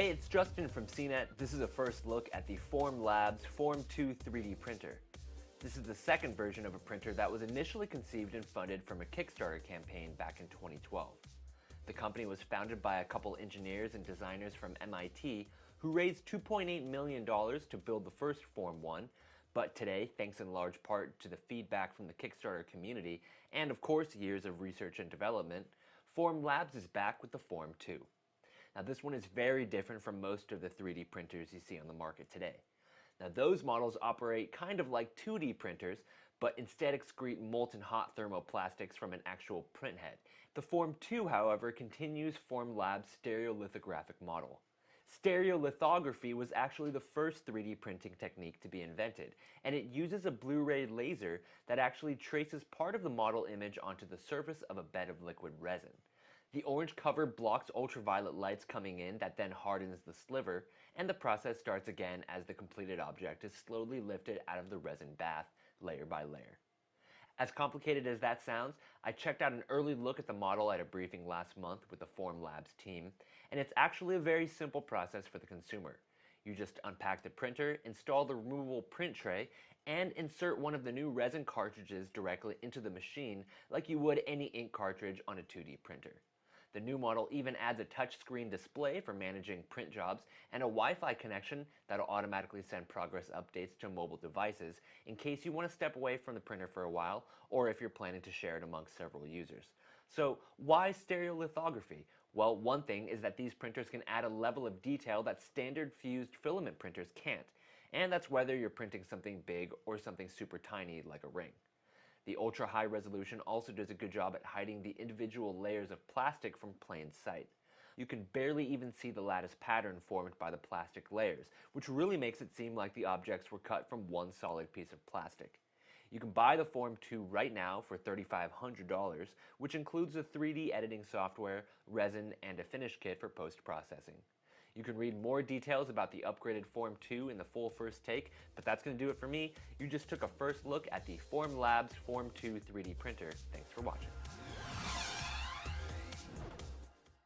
Hey, it's Justin from CNET. This is a first look at the Formlabs Form 2 3D printer. This is the second version of a printer that was initially conceived and funded from a Kickstarter campaign back in 2012. The company was founded by a couple engineers and designers from MIT who raised $2.8 million to build the first Form 1, but today, thanks in large part to the feedback from the Kickstarter community and of course years of research and development, Formlabs is back with the Form 2. Now this one is very different from most of the 3D printers you see on the market today. Now those models operate kind of like 2D printers, but instead excrete molten hot thermoplastics from an actual printhead. The Form 2, however, continues Formlabs' stereolithographic model. Stereolithography was actually the first 3D printing technique to be invented, and it uses a Blu-ray laser that actually traces part of the model image onto the surface of a bed of liquid resin. The orange cover blocks ultraviolet lights coming in that then hardens the sliver, and the process starts again as the completed object is slowly lifted out of the resin bath, layer by layer. As complicated as that sounds, I checked out an early look at the model at a briefing last month with the Formlabs team, and it's actually a very simple process for the consumer. You just unpack the printer, install the removable print tray, and insert one of the new resin cartridges directly into the machine like you would any ink cartridge on a 2D printer. The new model even adds a touchscreen display for managing print jobs and a Wi-Fi connection that'll automatically send progress updates to mobile devices in case you want to step away from the printer for a while or if you're planning to share it amongst several users. So why stereolithography? Well, one thing is that these printers can add a level of detail that standard fused filament printers can't, and that's whether you're printing something big or something super tiny like a ring. The ultra-high resolution also does a good job at hiding the individual layers of plastic from plain sight. You can barely even see the lattice pattern formed by the plastic layers, which really makes it seem like the objects were cut from one solid piece of plastic. You can buy the Form 2 right now for $3,500, which includes the 3D editing software, resin, and a finish kit for post-processing. You can read more details about the upgraded Form 2 in the full first take, but that's going to do it for me. You just took a first look at the Formlabs Form 2 3D printer. Thanks for watching.